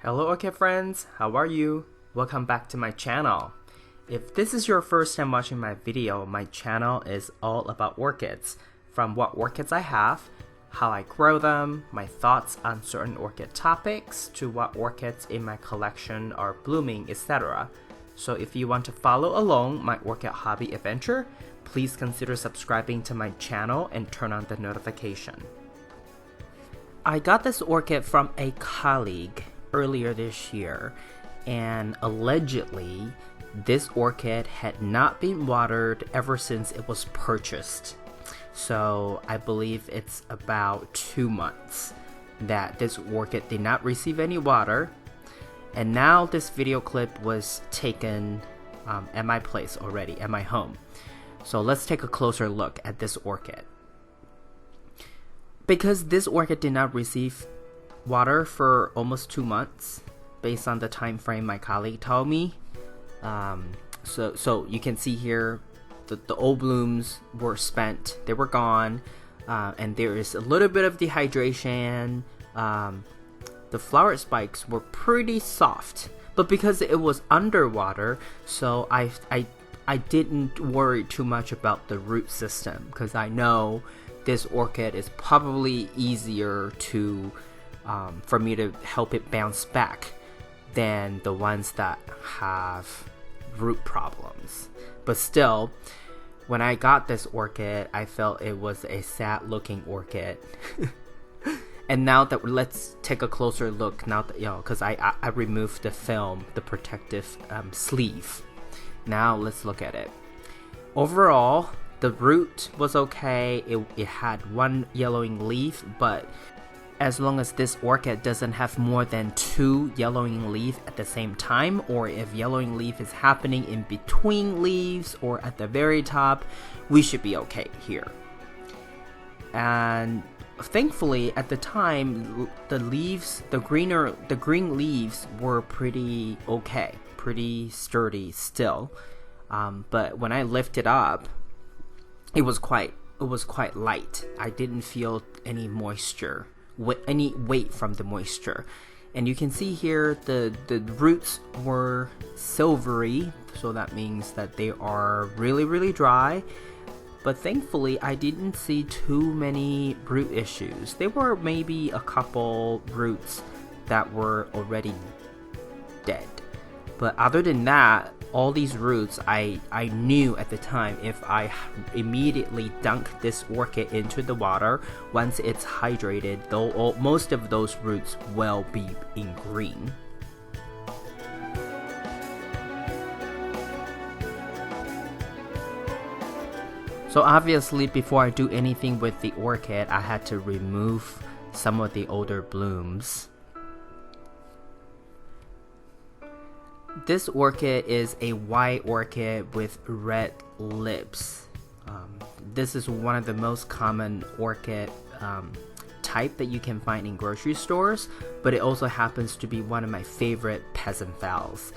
Hello Orchid friends, how are you? Welcome back to my channel. If this is your first time watching my video, my channel is all about orchids. From what orchids I have, how I grow them, my thoughts on certain orchid topics, to what orchids in my collection are blooming, etc. So if you want to follow along my orchid hobby adventure, please consider subscribing to my channel and turn on the notification. I got this orchid from a colleague earlier this year, and allegedly this orchid had not been watered ever since it was purchased. So I believe it's about 2 months that this orchid did not receive any water, and now this video clip was taken at my place already, at my home. So let's take a closer look at this orchid. Because this orchid did not receive water for almost 2 months, based on the time frame my colleague told me. So you can see here the old blooms were spent, they were gone, and there is a little bit of dehydration. The flower spikes were pretty soft, but because it was underwater, so I didn't worry too much about the root system, because I know this orchid is probably easier to for me to help it bounce back than the ones that have root problems. But still, when I got this orchid, I felt it was a sad looking orchid. And now that let's take a closer look now that, because I removed the film, the protective sleeve. Now let's look at it. Overall, the root was okay. It had one yellowing leaf, but as long as this orchid doesn't have more than 2 yellowing leaves at the same time, or if yellowing leaf is happening in between leaves or at the very top, we should be okay here. And thankfully at the time, the leaves, the green leaves were pretty okay, pretty sturdy still. But when I lifted up, it was quite light. I didn't feel any moisture, any weight from the moisture. And you can see here the roots were silvery, so that means that they are really dry. But thankfully I didn't see too many root issues. There were maybe a couple roots that were already dead, but other than that, all these roots, I knew at the time if I immediately dunk this orchid into the water, once it's hydrated, though most of those roots will be in green. So obviously before I do anything with the orchid, I had to remove some of the older blooms. This orchid is a white orchid with red lips. This is one of the most common orchid type that you can find in grocery stores, but it also happens to be one of my favorite peasant phals.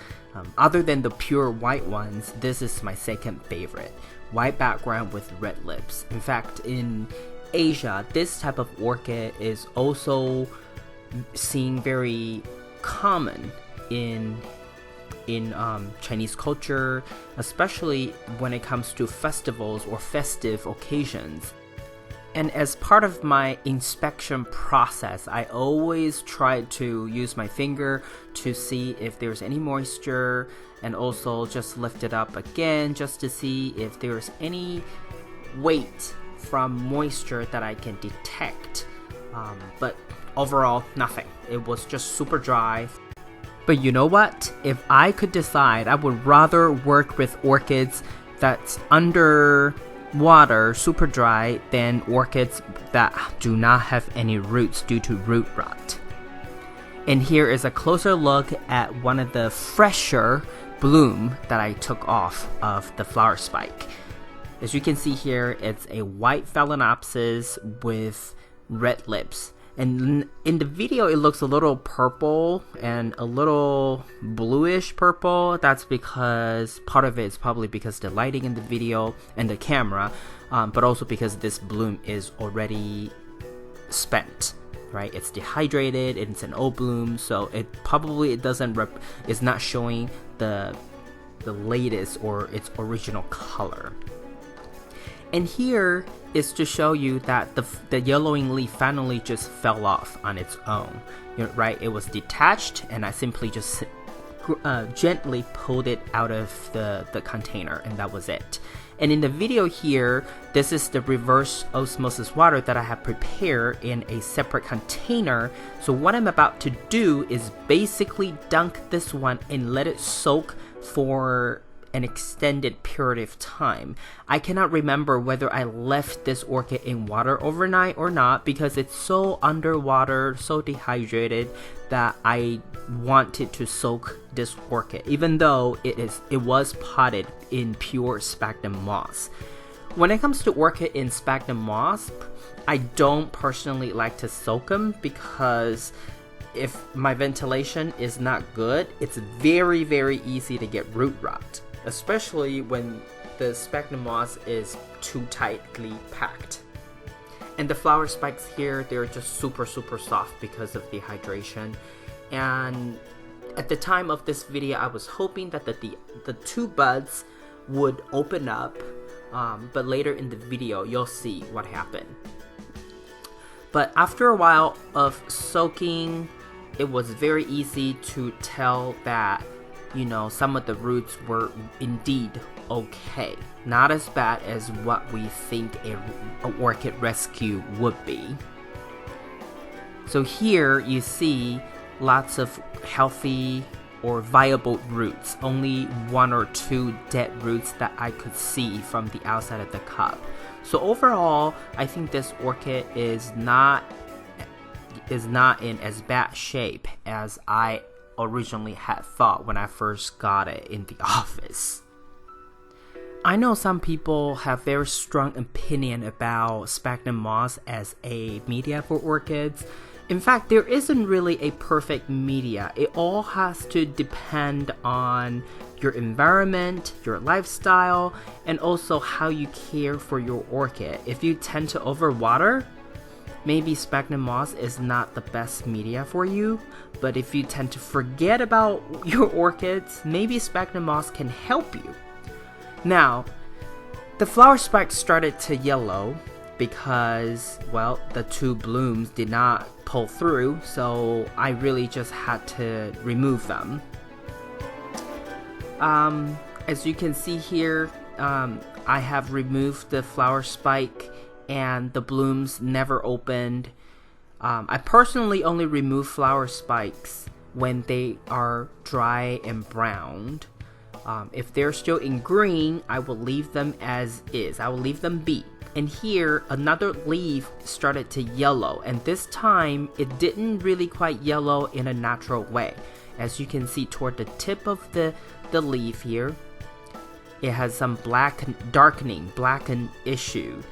Other than the pure white ones, this is my second favorite. White background with red lips. In fact, in Asia, this type of orchid is also seen very common in Chinese culture, especially when it comes to festivals or festive occasions. And as part of my inspection process, I always try to use my finger to see if there's any moisture, and also just lift it up again just to see if there's any weight from moisture that I can detect. But overall, nothing. It was just super dry. But you know what? If I could decide, I would rather work with orchids that's under water, super dry, than orchids that do not have any roots due to root rot. And here is a closer look at one of the fresher bloom that I took off of the flower spike. As you can see here, it's a white Phalaenopsis with red lips. And in the video, it looks a little purple and a little bluish purple. That's because part of it is probably because the lighting in the video and the camera, but also because this bloom is already spent. right? It's dehydrated, it's an old bloom, so it probably it's not showing the latest or its original color. And here is to show you that the yellowing leaf finally just fell off on its own, right? It was detached, and I simply just gently pulled it out of the container, and that was it. And in the video here, this is the reverse osmosis water that I have prepared in a separate container. So what I'm about to do is basically dunk this one and let it soak for an extended period of time. I cannot remember whether I left this orchid in water overnight or not, because it's so underwater, so dehydrated, that I wanted to soak this orchid, even though it was potted in pure sphagnum moss. When it comes to orchid in sphagnum moss, I don't personally like to soak them, because if my ventilation is not good, it's very, very easy to get root rot, especially when the sphagnum moss is too tightly packed. And the flower spikes here, they're just super soft because of dehydration. And at the time of this video, I was hoping that the two buds would open up, but later in the video, you'll see what happened. But after a while of soaking, it was very easy to tell that, some of the roots were indeed okay. Not as bad as what we think a orchid rescue would be. So here you see lots of healthy or viable roots. Only 1 or 2 dead roots that I could see from the outside of the cup. So overall, I think this orchid is not in as bad shape as I originally had thought when I first got it in the office. I know some people have very strong opinion about sphagnum moss as a media for orchids. In fact, there isn't really a perfect media. It all has to depend on your environment, your lifestyle, and also how you care for your orchid. If you tend to overwater, maybe sphagnum moss is not the best media for you, but if you tend to forget about your orchids, maybe sphagnum moss can help you. Now, the flower spikes started to yellow because, well, the 2 blooms did not pull through, so I really just had to remove them. As you can see here, I have removed the flower spike and the blooms never opened. I personally only remove flower spikes when they are dry and browned. If they're still in green, I will leave them as is. I will leave them be. And here, another leaf started to yellow, and this time it didn't really quite yellow in a natural way. As you can see toward the tip of the leaf here, it has some blackened issue.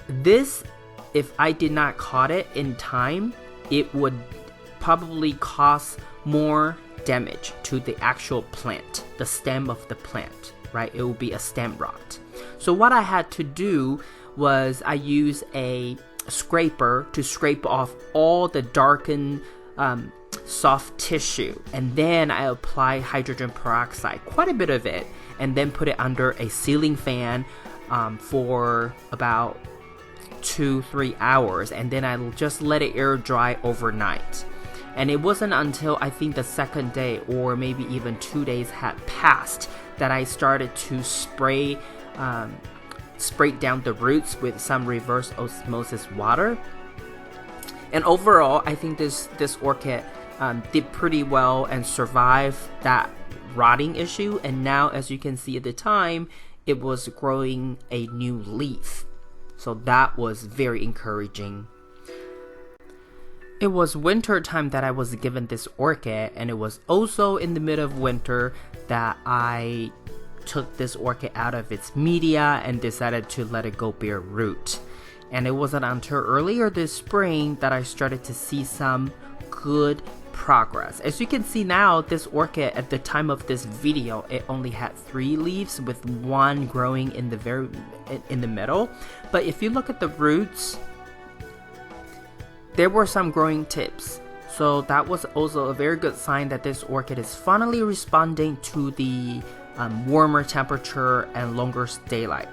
This, if I did not caught it in time, it would probably cause more damage to the actual plant, the stem of the plant, right? It will be a stem rot. So what I had to do was I used a scraper to scrape off all the darkened soft tissue, and then I apply hydrogen peroxide, quite a bit of it, and then put it under a ceiling fan for about 2-3 hours, and then I just let it air dry overnight. And it wasn't until I think the second day, or maybe even 2 days had passed, that I started to spray down the roots with some reverse osmosis water. And overall, I think this orchid did pretty well and survived that rotting issue. And now, as you can see at the time, it was growing a new leaf. So that was very encouraging. It was winter time that I was given this orchid, and it was also in the middle of winter that I took this orchid out of its media and decided to let it go bare root. And it wasn't until earlier this spring that I started to see some good progress. As you can see now, this orchid at the time of this video, it only had 3 leaves with 1 growing in the middle. But if you look at the roots, there were some growing tips. So that was also a very good sign that this orchid is finally responding to the warmer temperature and longer daylight.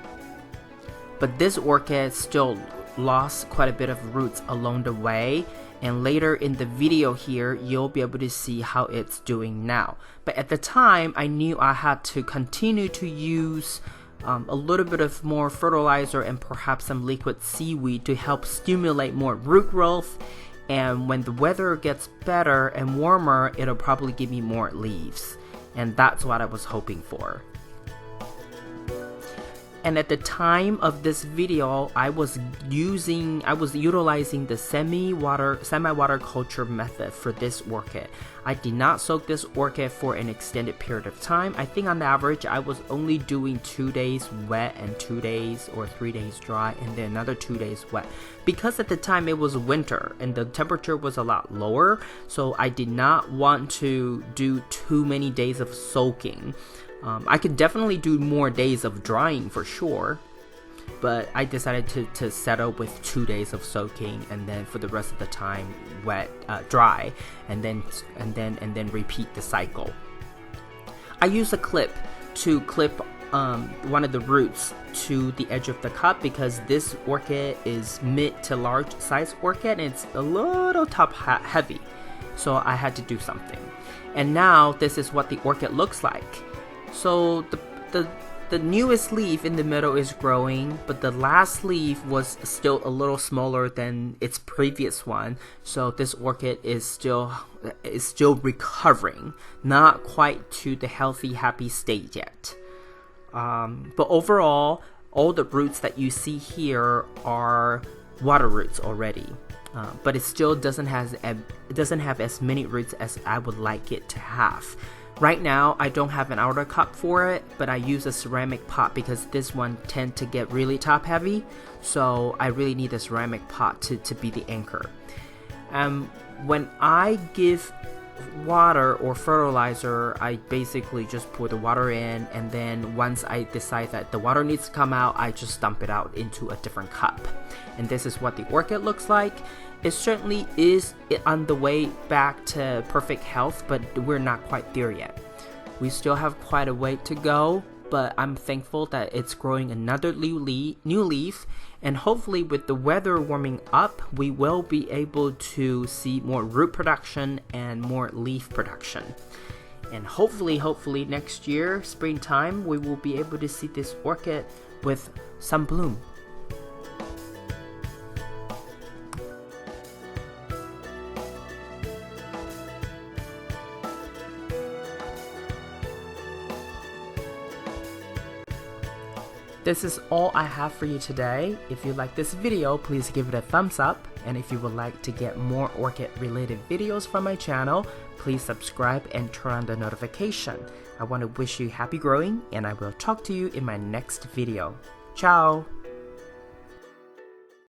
But this orchid still lost quite a bit of roots along the way, and later in the video here you'll be able to see how it's doing now. But at the time I knew I had to continue to use a little bit of more fertilizer and perhaps some liquid seaweed to help stimulate more root growth, and when the weather gets better and warmer it'll probably give me more leaves, and that's what I was hoping for. And at the time of this video, I was utilizing the semi-water culture method for this orchid. I did not soak this orchid for an extended period of time. I think on average I was only doing 2 days wet and 2 days or 3 days dry, and then another 2 days wet, because at the time it was winter and the temperature was a lot lower, so I did not want to do too many days of soaking. I could definitely do more days of drying for sure, but I decided to settle with 2 days of soaking, and then for the rest of the time dry, and then repeat the cycle. I use a clip to clip one of the roots to the edge of the cup, because this orchid is mid to large size orchid and it's a little top heavy, so I had to do something. And now this is what the orchid looks like. So the newest leaf in the middle is growing, but the last leaf was still a little smaller than its previous one. So this orchid is still recovering, not quite to the healthy, happy state yet. But overall, all the roots that you see here are water roots already. But it still doesn't have as many roots as I would like it to have. Right now, I don't have an outer cup for it, but I use a ceramic pot because this one tends to get really top heavy, so I really need a ceramic pot to be the anchor. When I give water or fertilizer, I basically just pour the water in, and then once I decide that the water needs to come out, I just dump it out into a different cup. And this is what the orchid looks like. It certainly is on the way back to perfect health, but we're not quite there yet. We still have quite a way to go, but I'm thankful that it's growing another new leaf, and hopefully with the weather warming up, we will be able to see more root production and more leaf production. And hopefully next year, springtime, we will be able to see this orchid with some bloom. This is all I have for you today. If you like this video, please give it a thumbs up. And if you would like to get more orchid related videos from my channel, please subscribe and turn on the notification. I want to wish you happy growing, and I will talk to you in my next video. Ciao!